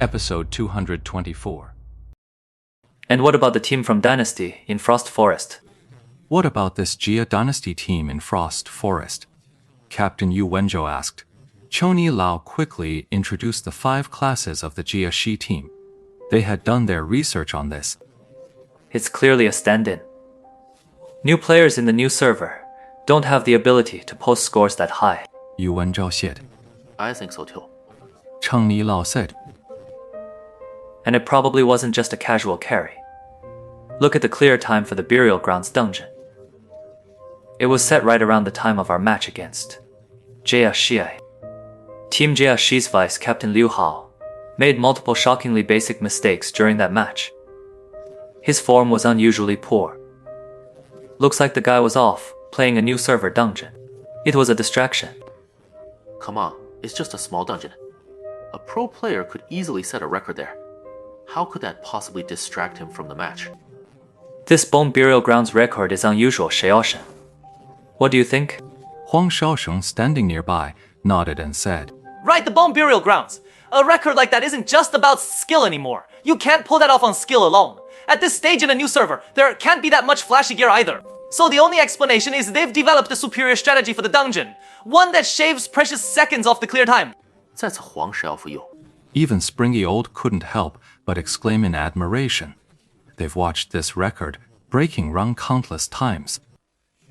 Episode 224. And what about the team from Dynasty in Frost Forest? What about this Jia Dynasty team in Frost Forest? Captain Yu Wenzhou asked. Choni Lao quickly introduced the 5 classes of the Jia Shi team. They had done their research on this. It's clearly a stand-in. New players in the new server don't have the ability to post scores that high. Yu Wenzhou said. I think so too. Cheng Lao said. And it probably wasn't just a casual carry. Look at the clear time for the Burial Grounds dungeon. It was set right around the time of our match against Jia Shi. Team Jia Shi's vice captain Liu Hao made multiple shockingly basic mistakes during that match. His form was unusually poor. Looks like the guy was off, playing a new server dungeon. It was a distraction. Come on, it's just a small dungeon. A pro player could easily set a record there. How could that possibly distract him from the match? This Bone Burial Grounds record is unusual, Xiaoshen. What do you think? Huang Xiaosheng, standing nearby, nodded and said. Right, the Bone Burial Grounds. A record like that isn't just about skill anymore. You can't pull that off on skill alone. At this stage in a new server, there can't be that much flashy gear either. So the only explanation is they've developed a superior strategy for the dungeon. One that shaves precious seconds off the clear time. 再次黄蛇for you. Even Springy Old couldn't help but exclaim in admiration. They've watched this record breaking run countless times.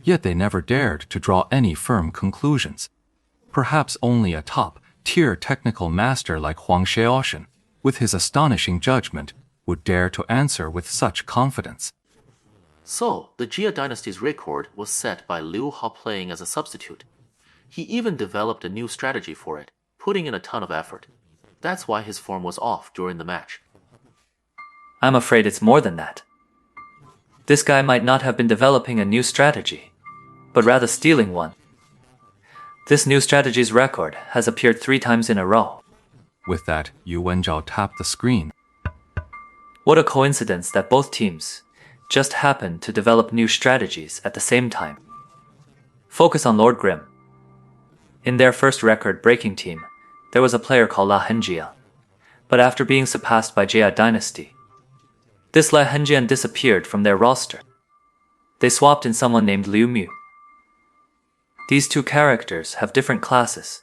Yet they never dared to draw any firm conclusions. Perhaps only a top-tier technical master like Huang Xiaoshen, with his astonishing judgment, would dare to answer with such confidence. So, the Jia Dynasty's record was set by Liu Hao playing as a substitute. He even developed a new strategy for it, putting in a ton of effort. That's why his form was off during the match. I'm afraid it's more than that. This guy might not have been developing a new strategy, but rather stealing one. This new strategy's record has appeared 3 times in a row. With that, Yu Wenzhou tapped the screen. What a coincidence that both teams just happened to develop new strategies at the same time. Focus on Lord Grim. In their first record-breaking team, there was a player called La Henjia, but after being surpassed by Jia Dynasty, this La Henjian disappeared from their roster. They swapped in someone named Liu Mu. These 2 characters have different classes,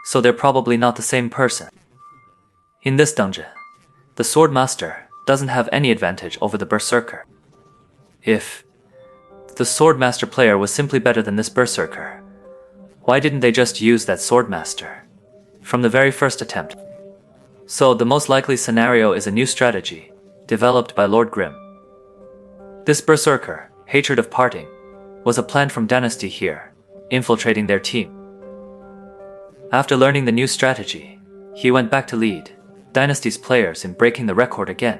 so they're probably not the same person. In this dungeon, the Swordmaster doesn't have any advantage over the Berserker. If the Swordmaster player was simply better than this Berserker, why didn't they just use that Swordmaster from the very first attempt? So the most likely scenario is a new strategy developed by Lord Grim. This Berserker, Hatred of Parting, was a plant from Dynasty here, infiltrating their team. After learning the new strategy, he went back to lead Dynasty's players in breaking the record again.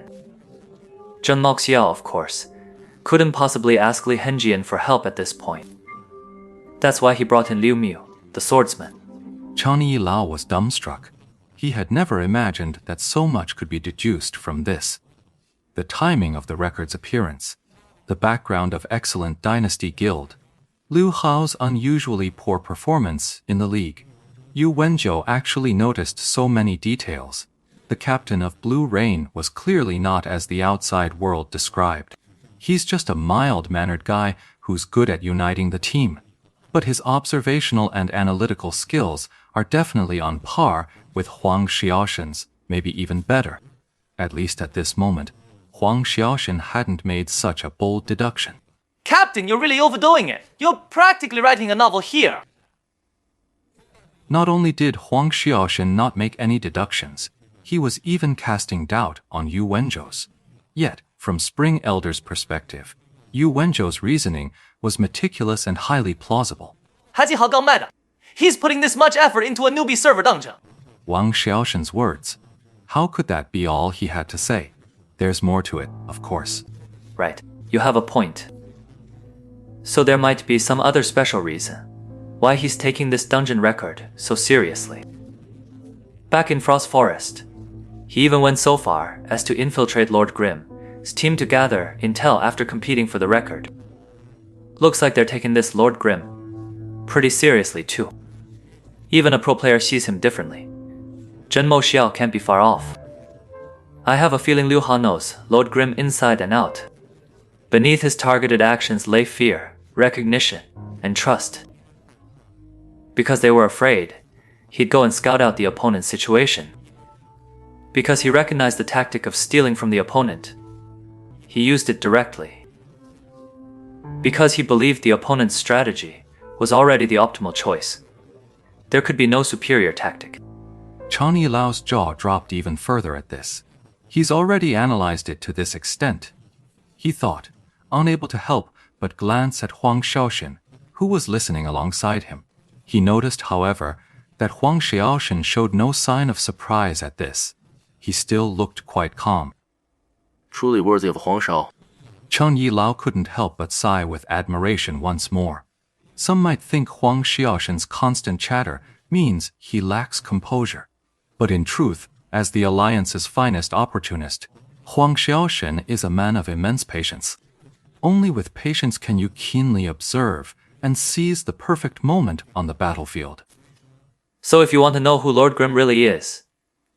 Zheng Moxiao, of course, couldn't possibly ask Li Henjian for help at this point. That's why he brought in Liu Mu, the swordsman. Chani Lao was dumbstruck. He had never imagined that so much could be deduced from this. The timing of the record's appearance, the background of excellent Dynasty Guild, Liu Hao's unusually poor performance in the league. Yu Wenzhou actually noticed so many details. The captain of Blue Rain was clearly not as the outside world described. He's just a mild-mannered guy who's good at uniting the team. But his observational and analytical skills are definitely on par with Huang Xiaoshen's, maybe even better. At least at this moment, Huang Xiaoshen hadn't made such a bold deduction. Captain, you're really overdoing it. You're practically writing a novel here. Not only did Huang Xiaoshen not make any deductions, he was even casting doubt on Yu Wenzhou's. Yet, from Spring Elder's perspective, Yu Wenzhou's reasoning was meticulous and highly plausible. 还记好刚卖的. He's putting this much effort into a newbie server dungeon. Wang Xiaoshen's words. How could that be all he had to say? There's more to it, of course. Right, you have a point. So there might be some other special reason why he's taking this dungeon record so seriously. Back in Frost Forest, he even went so far as to infiltrate Lord Grim's team to gather intel after competing for the record. Looks like they're taking this Lord Grim pretty seriously too. Even a pro player sees him differently. Zhenmo Xiao can't be far off. I have a feeling Liu Hao knows Lord Grimm inside and out. Beneath his targeted actions lay fear, recognition, and trust. Because they were afraid, he'd go and scout out the opponent's situation. Because he recognized the tactic of stealing from the opponent, he used it directly. Because he believed the opponent's strategy was already the optimal choice. There could be no superior tactic. Chang Yilao's jaw dropped even further at this. He's already analyzed it to this extent. He thought, unable to help but glance at Huang Xiaoshen, who was listening alongside him. He noticed, however, that Huang Xiaoshen showed no sign of surprise at this. He still looked quite calm. Truly worthy of Huang Shao. Chang Yilao couldn't help but sigh with admiration once more. Some might think Huang Xiaoshen's constant chatter means he lacks composure. But in truth, as the Alliance's finest opportunist, Huang Xiaoshen is a man of immense patience. Only with patience can you keenly observe and seize the perfect moment on the battlefield. So if you want to know who Lord Grimm really is,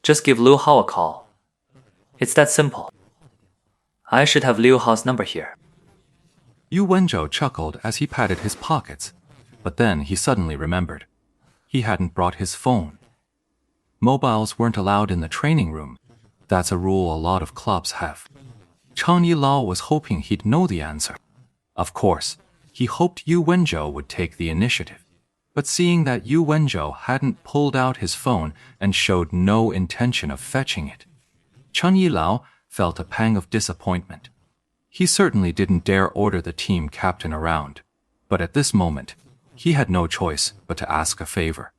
just give Liu Hao a call. It's that simple. I should have Liu Hao's number here. Yu Wenzhou chuckled as he patted his pockets, but then he suddenly remembered. He hadn't brought his phone. Mobiles weren't allowed in the training room. That's a rule a lot of clubs have. Chang Yilao was hoping he'd know the answer. Of course, he hoped Yu Wenzhou would take the initiative. But seeing that Yu Wenzhou hadn't pulled out his phone and showed no intention of fetching it, Chang Yilao felt a pang of disappointment. He certainly didn't dare order the team captain around, but at this moment, he had no choice but to ask a favor.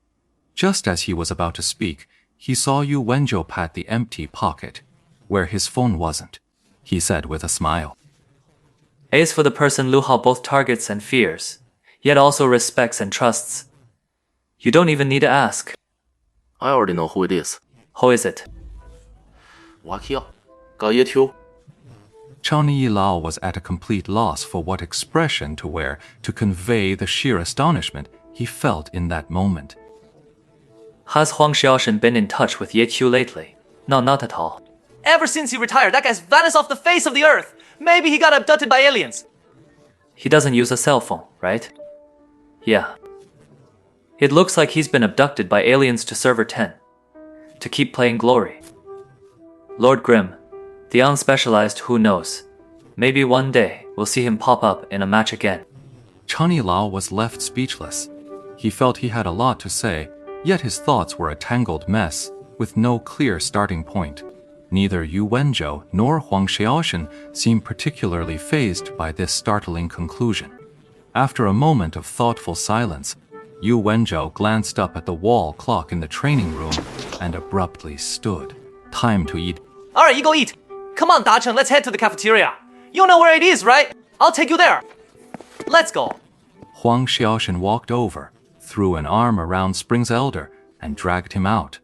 Just as he was about to speak, he saw Yu Wenzhou pat the empty pocket, where his phone wasn't. He said with a smile. A is for the person Liu Hao both targets and fears, yet also respects and trusts. You don't even need to ask. I already know who it is. Who is it? Wakiao. Gao Yetiu. Chang Yilao was at a complete loss for what expression to wear to convey the sheer astonishment he felt in that moment. Has Huang Xiaoshen been in touch with Ye Qiu lately? No, not at all. Ever since he retired, that guy's vanished off the face of the earth. Maybe he got abducted by aliens. He doesn't use a cell phone, right? Yeah. It looks like he's been abducted by aliens to Server 10, to keep playing Glory. Lord Grimm, the unspecialized who knows. Maybe one day we'll see him pop up in a match again. Chang Yilao was left speechless. He felt he had a lot to say, yet his thoughts were a tangled mess, with no clear starting point. Neither Yu Wenzhou nor Huang Xiaoshen seemed particularly fazed by this startling conclusion. After a moment of thoughtful silence, Yu Wenzhou glanced up at the wall clock in the training room and abruptly stood. Time to eat. Alright, you go eat. Come on, Da Cheng, let's head to the cafeteria. You know where it is, right? I'll take you there. Let's go. Huang Xiaoshen walked over, threw an arm around Spring's elder, and dragged him out.